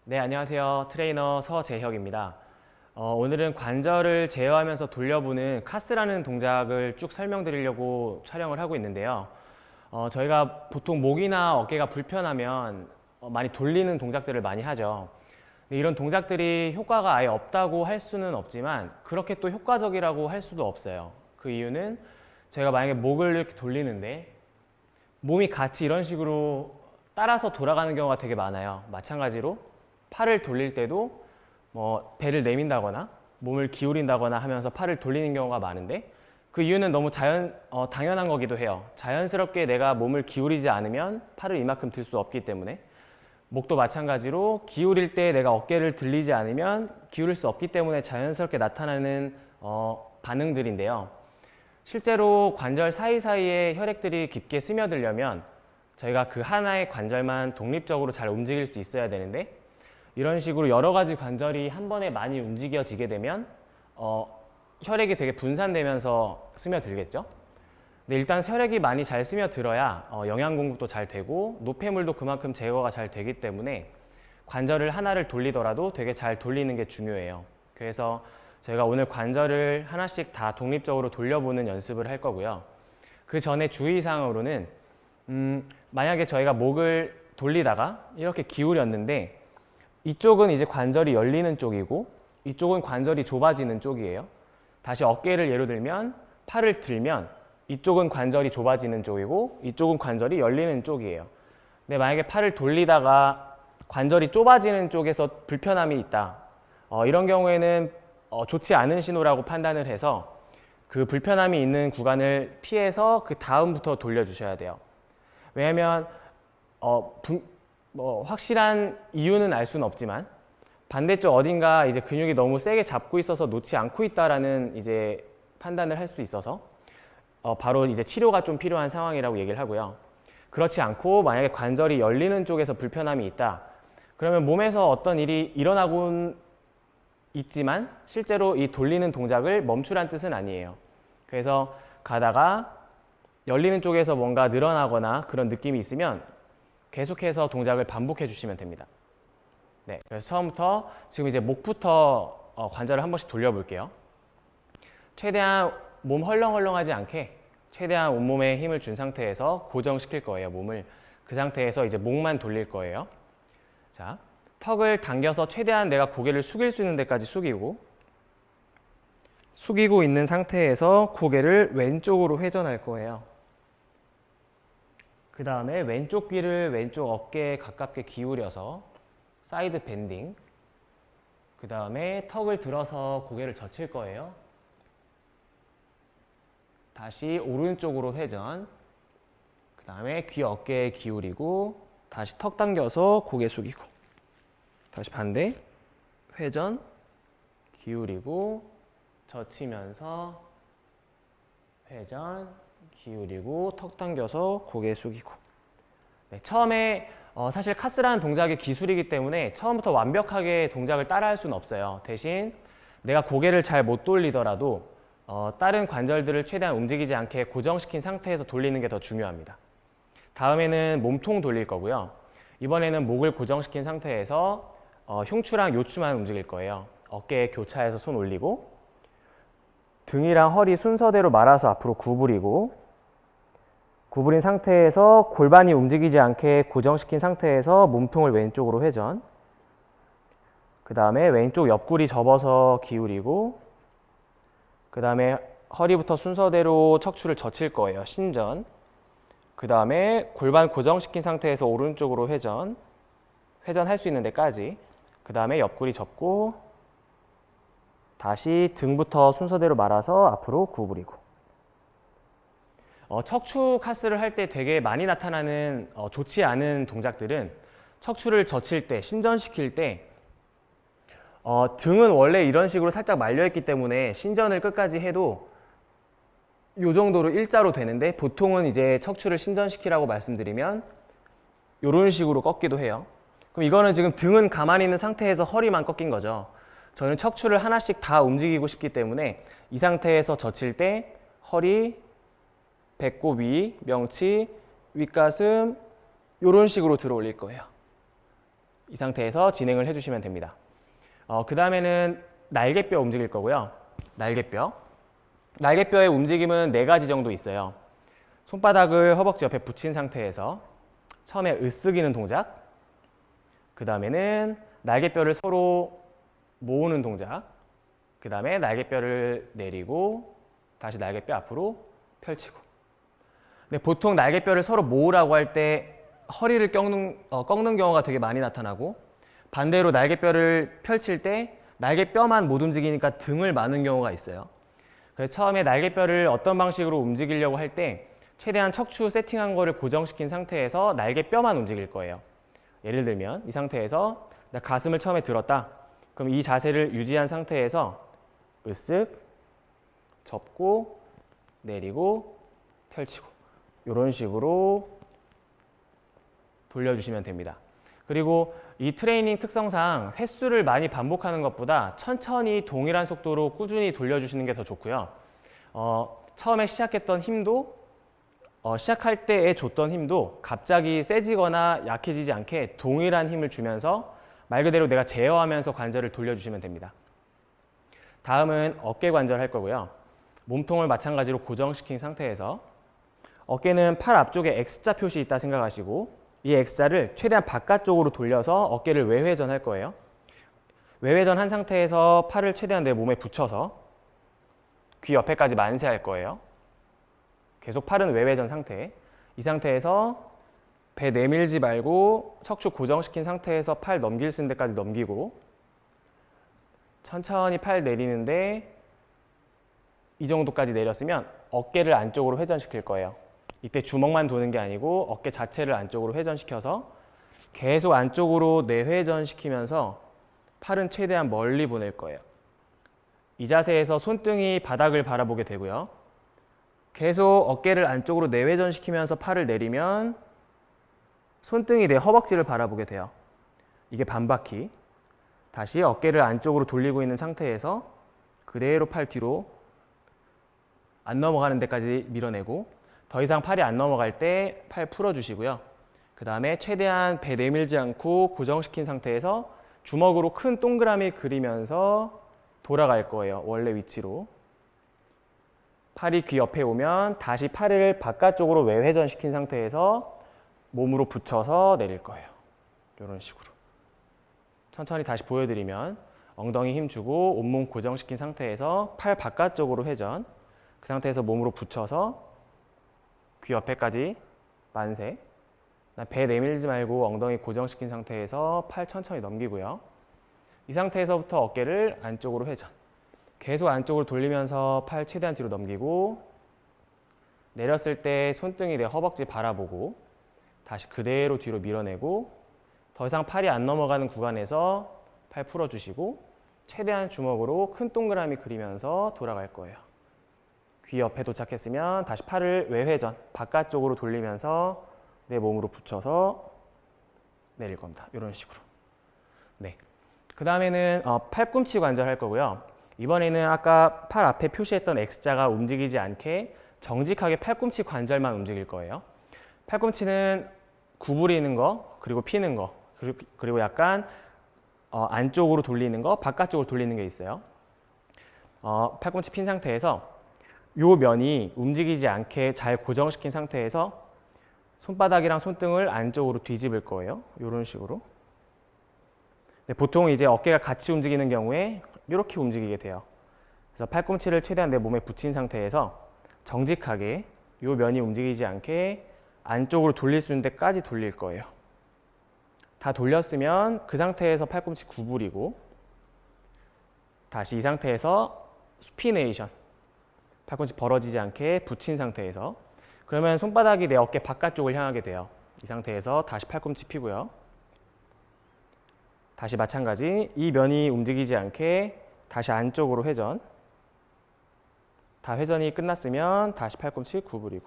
네, 안녕하세요. 트레이너 서재혁입니다. 오늘은 관절을 제어하면서 돌려보는 카스라는 동작을 쭉 설명드리려고 촬영을 하고 있는데요. 저희가 보통 목이나 어깨가 불편하면 많이 돌리는 동작들을 많이 하죠. 근데 이런 동작들이 효과가 아예 없다고 할 수는 없지만 그렇게 또 효과적이라고 할 수도 없어요. 그 이유는 저희가 만약에 목을 이렇게 돌리는데 몸이 같이 이런 식으로 따라서 돌아가는 경우가 되게 많아요. 마찬가지로 팔을 돌릴 때도 배를 내민다거나 몸을 기울인다거나 하면서 팔을 돌리는 경우가 많은데 그 이유는 너무 당연한 거기도 해요. 자연스럽게 내가 몸을 기울이지 않으면 팔을 이만큼 들 수 없기 때문에 목도 마찬가지로 기울일 때 내가 어깨를 들리지 않으면 기울일 수 없기 때문에 자연스럽게 나타나는 반응들인데요. 실제로 관절 사이사이에 혈액들이 깊게 스며들려면 저희가 그 하나의 관절만 독립적으로 잘 움직일 수 있어야 되는데 이런 식으로 여러 가지 관절이 한 번에 많이 움직여지게 되면 혈액이 되게 분산되면서 스며들겠죠. 근데 일단 혈액이 많이 잘 스며들어야 영양 공급도 잘 되고 노폐물도 그만큼 제거가 잘 되기 때문에 관절을 하나를 돌리더라도 되게 잘 돌리는 게 중요해요. 그래서 저희가 오늘 관절을 하나씩 다 독립적으로 돌려보는 연습을 할 거고요. 그 전에 주의사항으로는 만약에 저희가 목을 돌리다가 이렇게 기울였는데 이쪽은 이제 관절이 열리는 쪽이고 이쪽은 관절이 좁아지는 쪽이에요. 다시 어깨를 예로 들면 팔을 들면 이쪽은 관절이 좁아지는 쪽이고 이쪽은 관절이 열리는 쪽이에요. 근데 만약에 팔을 돌리다가 관절이 좁아지는 쪽에서 불편함이 있다. 이런 경우에는 좋지 않은 신호라고 판단을 해서 그 불편함이 있는 구간을 피해서 그 다음부터 돌려주셔야 돼요. 왜냐하면 확실한 이유는 알 수는 없지만 반대쪽 어딘가 이제 근육이 너무 세게 잡고 있어서 놓지 않고 있다라는 이제 판단을 할 수 있어서 바로 이제 치료가 좀 필요한 상황이라고 얘기를 하고요. 그렇지 않고 만약에 관절이 열리는 쪽에서 불편함이 있다. 그러면 몸에서 어떤 일이 일어나곤 있지만 실제로 이 돌리는 동작을 멈추란 뜻은 아니에요. 그래서 가다가 열리는 쪽에서 뭔가 늘어나거나 그런 느낌이 있으면 계속해서 동작을 반복해 주시면 됩니다. 네, 그래서 처음부터 지금 이제 목부터 관절을 한 번씩 돌려볼게요. 최대한 몸 헐렁헐렁하지 않게 최대한 온몸에 힘을 준 상태에서 고정시킬 거예요, 몸을. 그 상태에서 이제 목만 돌릴 거예요. 자, 턱을 당겨서 최대한 내가 고개를 숙일 수 있는 데까지 숙이고 있는 상태에서 고개를 왼쪽으로 회전할 거예요. 그 다음에 왼쪽 귀를 왼쪽 어깨에 가깝게 기울여서 사이드 밴딩. 그 다음에 턱을 들어서 고개를 젖힐 거예요. 다시 오른쪽으로 회전. 그 다음에 귀 어깨에 기울이고 다시 턱 당겨서 고개 숙이고 다시 반대. 회전, 기울이고 젖히면서 회전, 기울이고 턱 당겨서 고개 숙이고. 네, 처음에 사실 카스라는 동작이 기술이기 때문에 처음부터 완벽하게 동작을 따라할 수는 없어요. 대신 내가 고개를 잘 못 돌리더라도 다른 관절들을 최대한 움직이지 않게 고정시킨 상태에서 돌리는 게 더 중요합니다. 다음에는 몸통 돌릴 거고요. 이번에는 목을 고정시킨 상태에서 흉추랑 요추만 움직일 거예요. 어깨에 교차해서 손 올리고 등이랑 허리 순서대로 말아서 앞으로 구부린 상태에서 골반이 움직이지 않게 고정시킨 상태에서 몸통을 왼쪽으로 회전. 그 다음에 왼쪽 옆구리 접어서 기울이고 그 다음에 허리부터 순서대로 척추를 젖힐 거예요. 신전. 그 다음에 골반 고정시킨 상태에서 오른쪽으로 회전할 수 있는 데까지. 그 다음에 옆구리 접고 다시 등부터 순서대로 말아서 앞으로 구부리고. 척추 카스를 할 때 되게 많이 나타나는 좋지 않은 동작들은 척추를 젖힐 때, 신전시킬 때 등은 원래 이런 식으로 살짝 말려있기 때문에 신전을 끝까지 해도 이 정도로 일자로 되는데 보통은 이제 척추를 신전시키라고 말씀드리면 이런 식으로 꺾기도 해요. 그럼 이거는 지금 등은 가만히 있는 상태에서 허리만 꺾인 거죠. 저는 척추를 하나씩 다 움직이고 싶기 때문에 이 상태에서 젖힐 때 허리, 배꼽 위, 명치, 윗가슴 이런 식으로 들어 올릴 거예요. 이 상태에서 진행을 해주시면 됩니다. 그 다음에는 날개뼈 움직일 거고요. 날개뼈의 움직임은 4가지 정도 있어요. 손바닥을 허벅지 옆에 붙인 상태에서 처음에 으쓱이는 동작, 그 다음에는 날개뼈를 서로 모으는 동작, 그 다음에 날개뼈를 내리고 다시 날개뼈 앞으로 펼치고. 근데 보통 날개뼈를 서로 모으라고 할 때 허리를 꺾는 경우가 되게 많이 나타나고, 반대로 날개뼈를 펼칠 때 날개뼈만 못 움직이니까 등을 마는 경우가 있어요. 그래서 처음에 날개뼈를 어떤 방식으로 움직이려고 할 때 최대한 척추 세팅한 거를 고정시킨 상태에서 날개뼈만 움직일 거예요. 예를 들면 이 상태에서 나 가슴을 처음에 들었다. 그럼 이 자세를 유지한 상태에서 으쓱, 접고, 내리고, 펼치고 이런 식으로 돌려주시면 됩니다. 그리고 이 트레이닝 특성상 횟수를 많이 반복하는 것보다 천천히 동일한 속도로 꾸준히 돌려주시는 게 더 좋고요. 처음에 시작했던 힘도 시작할 때에 줬던 힘도 갑자기 세지거나 약해지지 않게 동일한 힘을 주면서 말 그대로 내가 제어하면서 관절을 돌려주시면 됩니다. 다음은 어깨 관절 할 거고요. 몸통을 마찬가지로 고정시킨 상태에서 어깨는 팔 앞쪽에 X자 표시 있다 생각하시고 이 X자를 최대한 바깥쪽으로 돌려서 어깨를 외회전 할 거예요. 외회전 한 상태에서 팔을 최대한 내 몸에 붙여서 귀 옆에까지 만세할 거예요. 계속 팔은 외회전 상태. 이 상태에서 배 내밀지 말고 척추 고정시킨 상태에서 팔 넘길 수 있는 데까지 넘기고 천천히 팔 내리는데 이 정도까지 내렸으면 어깨를 안쪽으로 회전시킬 거예요. 이때 주먹만 도는 게 아니고 어깨 자체를 안쪽으로 회전시켜서 계속 안쪽으로 내회전시키면서 팔은 최대한 멀리 보낼 거예요. 이 자세에서 손등이 바닥을 바라보게 되고요. 계속 어깨를 안쪽으로 내회전시키면서 팔을 내리면 손등이 내 허벅지를 바라보게 돼요. 이게 반바퀴. 다시 어깨를 안쪽으로 돌리고 있는 상태에서 그대로 팔 뒤로 안 넘어가는 데까지 밀어내고 더 이상 팔이 안 넘어갈 때 팔 풀어주시고요. 그 다음에 최대한 배 내밀지 않고 고정시킨 상태에서 주먹으로 큰 동그라미 그리면서 돌아갈 거예요. 원래 위치로. 팔이 귀 옆에 오면 다시 팔을 바깥쪽으로 외회전시킨 상태에서 몸으로 붙여서 내릴 거예요. 이런 식으로. 천천히 다시 보여드리면 엉덩이 힘주고 온몸 고정시킨 상태에서 팔 바깥쪽으로 회전, 그 상태에서 몸으로 붙여서 귀 옆에까지 만세. 배 내밀지 말고 엉덩이 고정시킨 상태에서 팔 천천히 넘기고요. 이 상태에서부터 어깨를 안쪽으로 회전. 계속 안쪽으로 돌리면서 팔 최대한 뒤로 넘기고 내렸을 때 손등이 내 허벅지 바라보고 다시 그대로 뒤로 밀어내고 더 이상 팔이 안 넘어가는 구간에서 팔 풀어주시고 최대한 주먹으로 큰 동그라미 그리면서 돌아갈 거예요. 귀 옆에 도착했으면 다시 팔을 외회전, 바깥쪽으로 돌리면서 내 몸으로 붙여서 내릴 겁니다. 이런 식으로. 네. 그 다음에는 팔꿈치 관절 할 거고요. 이번에는 아까 팔 앞에 표시했던 X자가 움직이지 않게 정직하게 팔꿈치 관절만 움직일 거예요. 팔꿈치는 구부리는 거, 그리고 피는 거, 그리고 약간 안쪽으로 돌리는 거, 바깥쪽으로 돌리는 게 있어요. 팔꿈치 핀 상태에서 요 면이 움직이지 않게 잘 고정시킨 상태에서 손바닥이랑 손등을 안쪽으로 뒤집을 거예요. 이런 식으로. 네, 보통 이제 어깨가 같이 움직이는 경우에 이렇게 움직이게 돼요. 그래서 팔꿈치를 최대한 내 몸에 붙인 상태에서 정직하게 요 면이 움직이지 않게 안쪽으로 돌릴 수 있는 데까지 돌릴 거예요. 다 돌렸으면 그 상태에서 팔꿈치 구부리고 다시 이 상태에서 수피네이션. 팔꿈치 벌어지지 않게 붙인 상태에서 그러면 손바닥이 내 어깨 바깥쪽을 향하게 돼요. 이 상태에서 다시 팔꿈치 피고요. 다시 마찬가지 이 면이 움직이지 않게 다시 안쪽으로 회전. 다 회전이 끝났으면 다시 팔꿈치 구부리고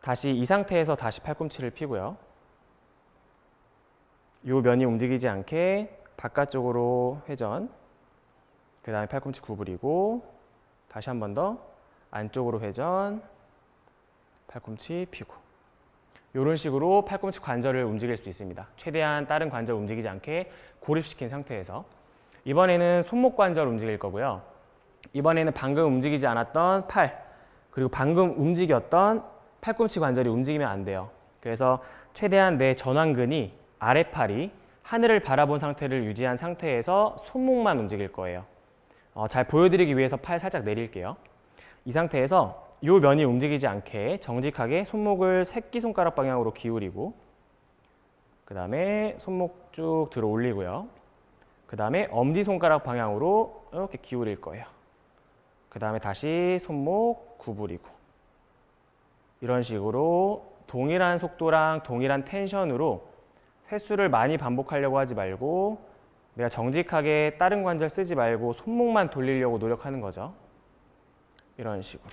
다시 이 상태에서 다시 팔꿈치를 피고요. 이 면이 움직이지 않게 바깥쪽으로 회전. 그 다음에 팔꿈치 구부리고 다시 한 번 더 안쪽으로 회전. 팔꿈치 피고 이런 식으로 팔꿈치 관절을 움직일 수 있습니다. 최대한 다른 관절 움직이지 않게 고립시킨 상태에서. 이번에는 손목 관절 움직일 거고요. 이번에는 방금 움직이지 않았던 팔, 그리고 방금 움직였던 팔꿈치 관절이 움직이면 안 돼요. 그래서 최대한 내 전완근이 아랫팔이 하늘을 바라본 상태를 유지한 상태에서 손목만 움직일 거예요. 잘 보여드리기 위해서 팔 살짝 내릴게요. 이 상태에서 이 면이 움직이지 않게 정직하게 손목을 새끼손가락 방향으로 기울이고, 그 다음에 손목 쭉 들어 올리고요. 그 다음에 엄지손가락 방향으로 이렇게 기울일 거예요. 그 다음에 다시 손목 구부리고, 이런 식으로 동일한 속도랑 동일한 텐션으로 횟수를 많이 반복하려고 하지 말고 내가 정직하게 다른 관절 쓰지 말고 손목만 돌리려고 노력하는 거죠. 이런 식으로.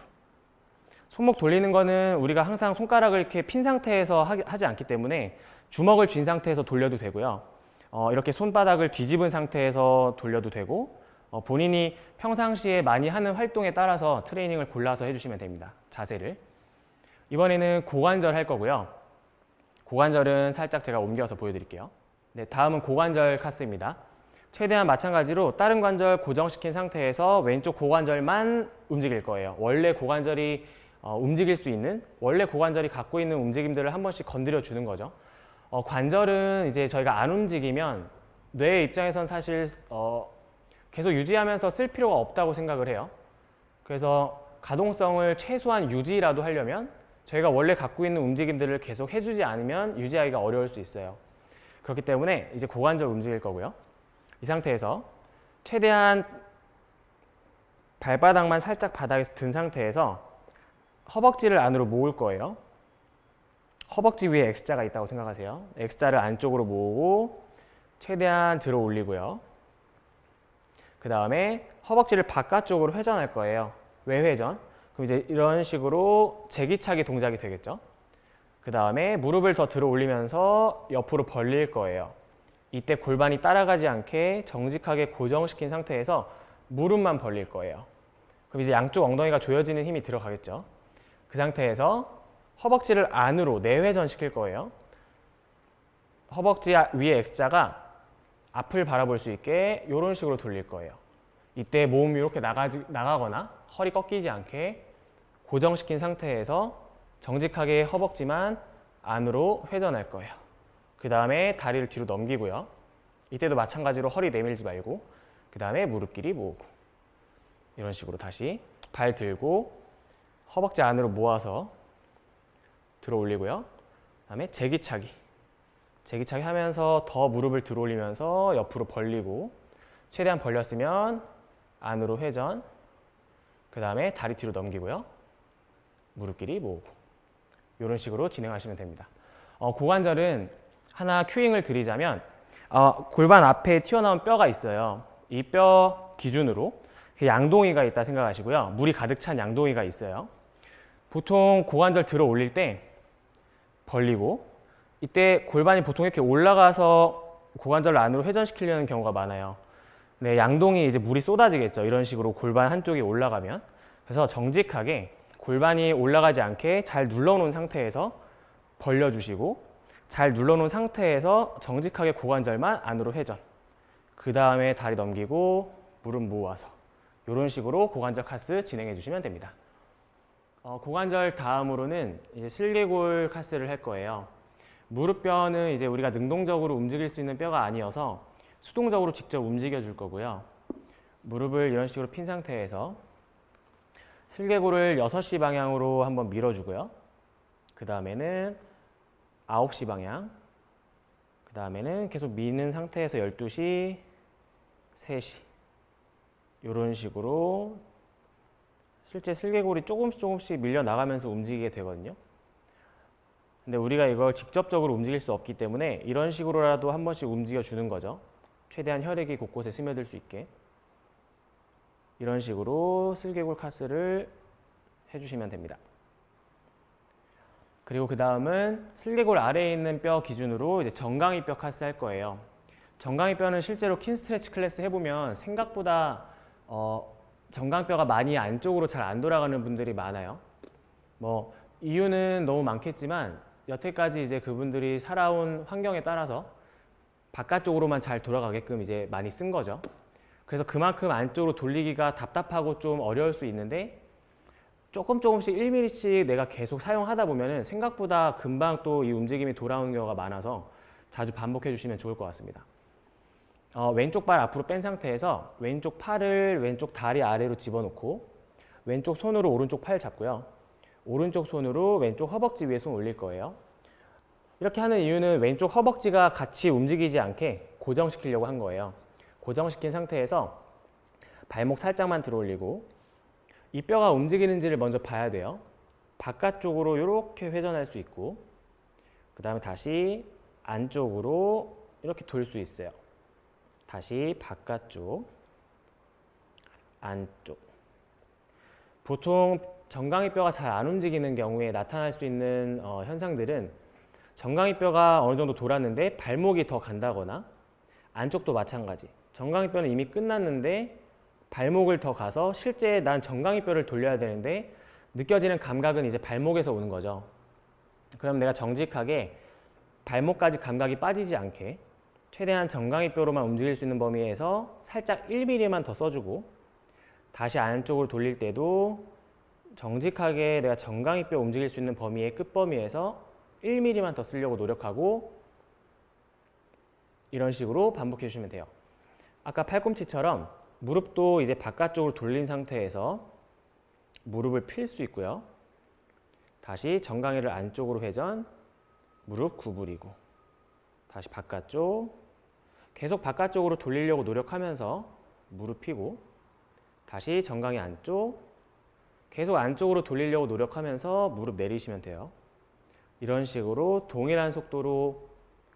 손목 돌리는 거는 우리가 항상 손가락을 이렇게 핀 상태에서 하지 않기 때문에 주먹을 쥔 상태에서 돌려도 되고요. 이렇게 손바닥을 뒤집은 상태에서 돌려도 되고, 본인이 평상시에 많이 하는 활동에 따라서 트레이닝을 골라서 해주시면 됩니다. 자세를. 이번에는 고관절 할 거고요. 고관절은 살짝 제가 옮겨서 보여드릴게요. 네, 다음은 고관절 카스입니다. 최대한 마찬가지로 다른 관절 고정시킨 상태에서 왼쪽 고관절만 움직일 거예요. 원래 고관절이 움직일 수 있는, 원래 고관절이 갖고 있는 움직임들을 한 번씩 건드려 주는 거죠. 관절은 이제 저희가 안 움직이면 뇌의 입장에선 사실 계속 유지하면서 쓸 필요가 없다고 생각을 해요. 그래서 가동성을 최소한 유지라도 하려면 저희가 원래 갖고 있는 움직임들을 계속 해주지 않으면 유지하기가 어려울 수 있어요. 그렇기 때문에 이제 고관절 움직일 거고요. 이 상태에서 최대한 발바닥만 살짝 바닥에서 든 상태에서 허벅지를 안으로 모을 거예요. 허벅지 위에 X자가 있다고 생각하세요. X자를 안쪽으로 모으고 최대한 들어 올리고요. 그 다음에 허벅지를 바깥쪽으로 회전할 거예요. 외회전. 그럼 이제 이런 식으로 제기차기 동작이 되겠죠. 그 다음에 무릎을 더 들어 올리면서 옆으로 벌릴 거예요. 이때 골반이 따라가지 않게 정직하게 고정시킨 상태에서 무릎만 벌릴 거예요. 그럼 이제 양쪽 엉덩이가 조여지는 힘이 들어가겠죠. 그 상태에서 허벅지를 안으로 내회전 시킬 거예요. 허벅지 위에 X자가 앞을 바라볼 수 있게 이런 식으로 돌릴 거예요. 이때 몸이 이렇게 나가거나 허리 꺾이지 않게 고정시킨 상태에서 정직하게 허벅지만 안으로 회전할 거예요. 그 다음에 다리를 뒤로 넘기고요. 이때도 마찬가지로 허리 내밀지 말고, 그 다음에 무릎 길이 모으고, 이런 식으로 다시 발 들고 허벅지 안으로 모아서 들어 올리고요. 그 다음에 제기차기 하면서 더 무릎을 들어 올리면서 옆으로 벌리고, 최대한 벌렸으면 안으로 회전, 그 다음에 다리 뒤로 넘기고요. 무릎 길이 모으고, 이런 식으로 진행하시면 됩니다. 고관절은 하나 큐잉을 드리자면 골반 앞에 튀어나온 뼈가 있어요. 이 뼈 기준으로 양동이가 있다 생각하시고요. 물이 가득 찬 양동이가 있어요. 보통 고관절 들어 올릴 때 벌리고, 이때 골반이 보통 이렇게 올라가서 고관절 안으로 회전시키려는 경우가 많아요. 네, 양동이 이제 물이 쏟아지겠죠. 이런 식으로 골반 한쪽이 올라가면. 그래서 정직하게 골반이 올라가지 않게 잘 눌러놓은 상태에서 벌려주시고, 잘 눌러놓은 상태에서 정직하게 고관절만 안으로 회전, 그 다음에 다리 넘기고 무릎 모아서 이런 식으로 고관절 카스 진행해 주시면 됩니다. 고관절 다음으로는 이제 슬개골 카스를 할 거예요. 무릎뼈는 이제 우리가 능동적으로 움직일 수 있는 뼈가 아니어서 수동적으로 직접 움직여 줄 거고요. 무릎을 이런 식으로 핀 상태에서 슬개골을 6시 방향으로 한번 밀어주고요. 그 다음에는 9시 방향, 그 다음에는 계속 미는 상태에서 12시, 3시, 이런 식으로 실제 슬개골이 조금씩 밀려 나가면서 움직이게 되거든요. 근데 우리가 이걸 직접적으로 움직일 수 없기 때문에 이런 식으로라도 한 번씩 움직여 주는 거죠. 최대한 혈액이 곳곳에 스며들 수 있게. 이런 식으로 슬개골 카스를 해주시면 됩니다. 그리고 그 다음은 슬개골 아래에 있는 뼈 기준으로 이제 정강이 뼈 카스 할 거예요. 정강이 뼈는 실제로 킨 스트레치 클래스 해보면 생각보다 정강뼈가 많이 안쪽으로 잘 안 돌아가는 분들이 많아요. 뭐 이유는 너무 많겠지만 여태까지 이제 그분들이 살아온 환경에 따라서 바깥쪽으로만 잘 돌아가게끔 이제 많이 쓴 거죠. 그래서 그만큼 안쪽으로 돌리기가 답답하고 좀 어려울 수 있는데 조금씩 1mm씩 내가 계속 사용하다 보면은 생각보다 금방 또 이 움직임이 돌아오는 경우가 많아서 자주 반복해 주시면 좋을 것 같습니다. 왼쪽 발 앞으로 뺀 상태에서 왼쪽 팔을 왼쪽 다리 아래로 집어넣고 왼쪽 손으로 오른쪽 팔 잡고요. 오른쪽 손으로 왼쪽 허벅지 위에 손 올릴 거예요. 이렇게 하는 이유는 왼쪽 허벅지가 같이 움직이지 않게 고정시키려고 한 거예요. 고정시킨 상태에서 발목 살짝만 들어 올리고 이 뼈가 움직이는지를 먼저 봐야 돼요. 바깥쪽으로 이렇게 회전할 수 있고 그 다음에 다시 안쪽으로 이렇게 돌 수 있어요. 다시 바깥쪽, 안쪽. 보통 정강이 뼈가 잘 안 움직이는 경우에 나타날 수 있는 현상들은 정강이 뼈가 어느 정도 돌았는데 발목이 더 간다거나 안쪽도 마찬가지. 정강이 뼈는 이미 끝났는데 발목을 더 가서 실제 난 정강이 뼈를 돌려야 되는데 느껴지는 감각은 이제 발목에서 오는 거죠. 그럼 내가 정직하게 발목까지 감각이 빠지지 않게 최대한 정강이 뼈로만 움직일 수 있는 범위에서 살짝 1mm만 더 써주고 다시 안쪽으로 돌릴 때도 정직하게 내가 정강이 뼈 움직일 수 있는 범위의 끝범위에서 1mm만 더 쓰려고 노력하고 이런 식으로 반복해 주시면 돼요. 아까 팔꿈치처럼 무릎도 이제 바깥쪽으로 돌린 상태에서 무릎을 필 수 있고요. 다시 정강이를 안쪽으로 회전, 무릎 구부리고 다시 바깥쪽, 계속 바깥쪽으로 돌리려고 노력하면서 무릎 펴고 다시 정강이 안쪽, 계속 안쪽으로 돌리려고 노력하면서 무릎 내리시면 돼요. 이런 식으로 동일한 속도로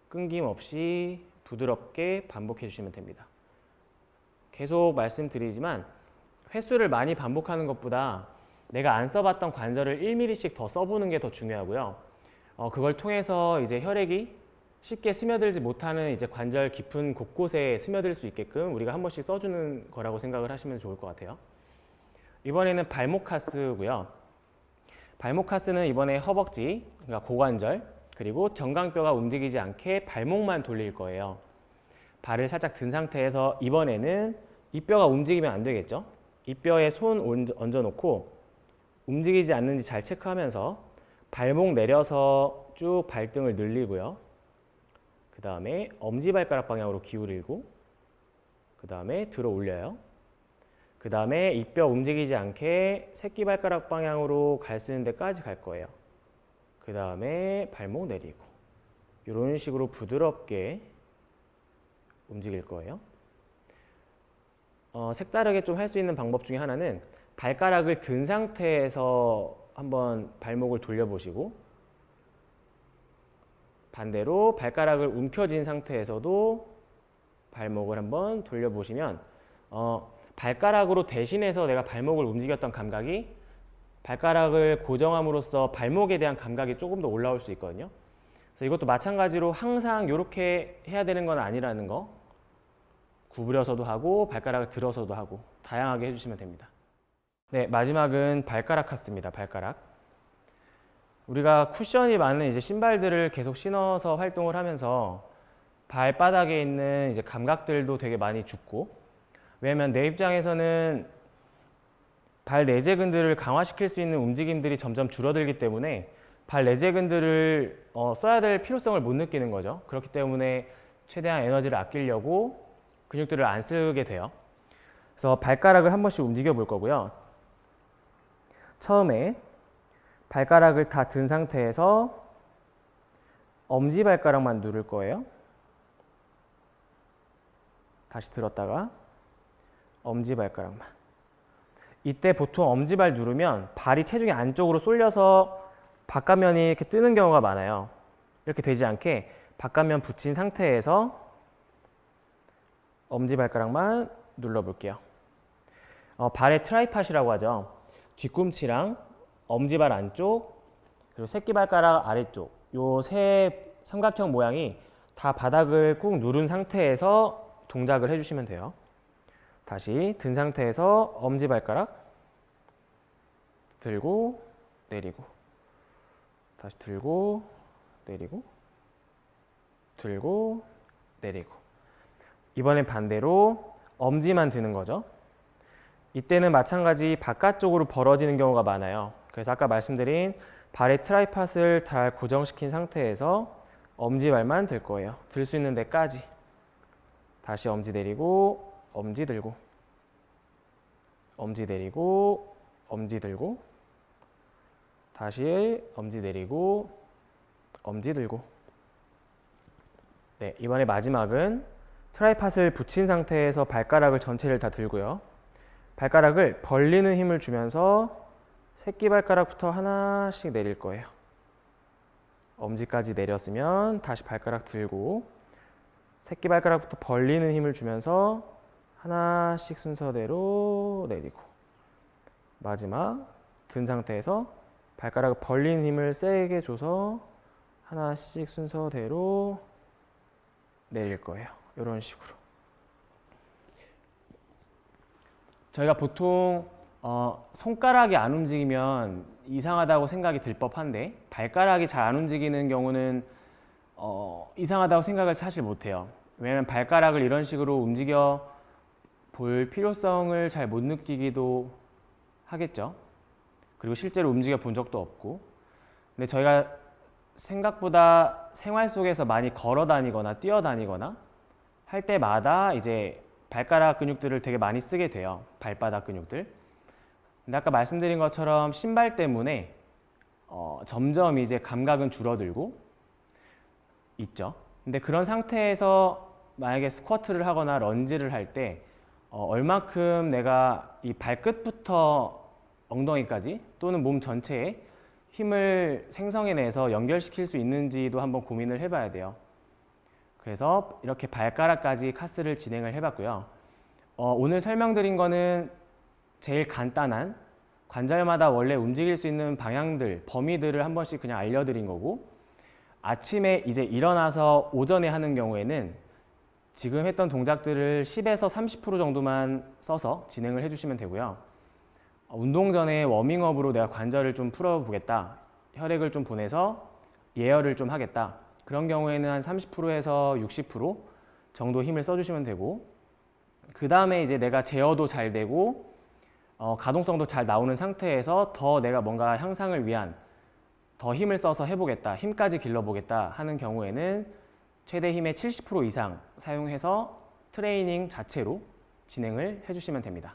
끊김없이 부드럽게 반복해 주시면 됩니다. 계속 말씀드리지만 횟수를 많이 반복하는 것보다 내가 안 써봤던 관절을 1mm씩 더 써보는 게 더 중요하고요. 그걸 통해서 이제 혈액이 쉽게 스며들지 못하는 이제 관절 깊은 곳곳에 스며들 수 있게끔 우리가 한 번씩 써주는 거라고 생각을 하시면 좋을 것 같아요. 이번에는 발목 카스고요. 발목 카스는 이번에 허벅지, 그러니까 고관절, 그리고 정강뼈가 움직이지 않게 발목만 돌릴 거예요. 발을 살짝 든 상태에서 이번에는 이 뼈가 움직이면 안 되겠죠? 이 뼈에 손 얹어놓고 움직이지 않는지 잘 체크하면서 발목 내려서 쭉 발등을 늘리고요. 그 다음에 엄지발가락 방향으로 기울이고 그 다음에 들어 올려요. 그 다음에 이 뼈 움직이지 않게 새끼발가락 방향으로 갈 수 있는 데까지 갈 거예요. 그 다음에 발목 내리고 이런 식으로 부드럽게 움직일 거예요. 색다르게 좀 할 수 있는 방법 중에 하나는 발가락을 든 상태에서 한번 발목을 돌려보시고 반대로 발가락을 움켜쥔 상태에서도 발목을 한번 돌려보시면 발가락으로 대신해서 내가 발목을 움직였던 감각이 발가락을 고정함으로써 발목에 대한 감각이 조금 더 올라올 수 있거든요. 그래서 이것도 마찬가지로 항상 이렇게 해야 되는 건 아니라는 거, 구부려서도 하고 발가락을 들어서도 하고 다양하게 해주시면 됩니다. 네, 마지막은 발가락 카스입니다. 발가락. 우리가 쿠션이 많은 이제 신발들을 계속 신어서 활동을 하면서 발바닥에 있는 이제 감각들도 되게 많이 죽고, 왜냐면 내 입장에서는 발 내재근들을 강화시킬 수 있는 움직임들이 점점 줄어들기 때문에 발 내재근들을 써야 될 필요성을 못 느끼는 거죠. 그렇기 때문에 최대한 에너지를 아끼려고 근육들을 안 쓰게 돼요. 그래서 발가락을 한 번씩 움직여 볼 거고요. 처음에 발가락을 다 든 상태에서 엄지발가락만 누를 거예요. 다시 들었다가 엄지발가락만. 이때 보통 엄지발 누르면 발이 체중이 안쪽으로 쏠려서 바깥면이 이렇게 뜨는 경우가 많아요. 이렇게 되지 않게 바깥면 붙인 상태에서 엄지발가락만 눌러볼게요. 발의 트라이팟이라고 하죠. 뒤꿈치랑 엄지발 안쪽, 그리고 새끼발가락 아래쪽, 요 세 삼각형 모양이 다 바닥을 꾹 누른 상태에서 동작을 해주시면 돼요. 다시 든 상태에서 엄지발가락 들고 내리고 다시 들고 내리고, 들고, 내리고. 이번엔 반대로 엄지만 드는 거죠. 이때는 마찬가지 바깥쪽으로 벌어지는 경우가 많아요. 그래서 아까 말씀드린 발의 트라이팟을 잘 고정시킨 상태에서 엄지발만 들 거예요. 들 수 있는 데까지. 다시 엄지 내리고, 엄지 들고, 엄지 내리고, 엄지 들고, 다시 엄지 내리고, 엄지 들고. 네, 이번에 마지막은 트라이팟을 붙인 상태에서 발가락을 전체를 다 들고요. 발가락을 벌리는 힘을 주면서 새끼발가락부터 하나씩 내릴 거예요. 엄지까지 내렸으면 다시 발가락 들고 새끼발가락부터 벌리는 힘을 주면서 하나씩 순서대로 내리고 마지막 든 상태에서 발가락을 벌리는 힘을 세게 줘서 하나씩 순서대로 내릴 거예요. 이런 식으로. 저희가 보통 손가락이 안 움직이면 이상하다고 생각이 들 법한데 발가락이 잘 안 움직이는 경우는 이상하다고 생각을 사실 못해요. 왜냐하면 발가락을 이런 식으로 움직여 볼 필요성을 잘 못 느끼기도 하겠죠. 그리고 실제로 움직여 본 적도 없고. 근데 저희가 생각보다 생활 속에서 많이 걸어 다니거나 뛰어 다니거나 할 때마다 이제 발가락 근육들을 되게 많이 쓰게 돼요. 발바닥 근육들. 근데 아까 말씀드린 것처럼 신발 때문에 점점 이제 감각은 줄어들고 있죠. 근데 그런 상태에서 만약에 스쿼트를 하거나 런지를 할 때 얼마큼 내가 이 발끝부터 엉덩이까지 또는 몸 전체에 힘을 생성해내서 연결시킬 수 있는지도 한번 고민을 해봐야 돼요. 그래서 이렇게 발가락까지 카스를 진행을 해봤고요. 오늘 설명드린 거는 제일 간단한 관절마다 원래 움직일 수 있는 방향들, 범위들을 한 번씩 그냥 알려드린 거고 아침에 이제 일어나서 오전에 하는 경우에는 지금 했던 동작들을 10에서 30% 정도만 써서 진행을 해주시면 되고요. 운동 전에 워밍업으로 내가 관절을 좀 풀어보겠다, 혈액을 좀 보내서 예열을 좀 하겠다, 그런 경우에는 한 30%에서 60% 정도 힘을 써주시면 되고 그 다음에 이제 내가 제어도 잘 되고 가동성도 잘 나오는 상태에서 더 내가 뭔가 향상을 위한 더 힘을 써서 해보겠다, 힘까지 길러보겠다 하는 경우에는 최대 힘의 70% 이상 사용해서 트레이닝 자체로 진행을 해주시면 됩니다.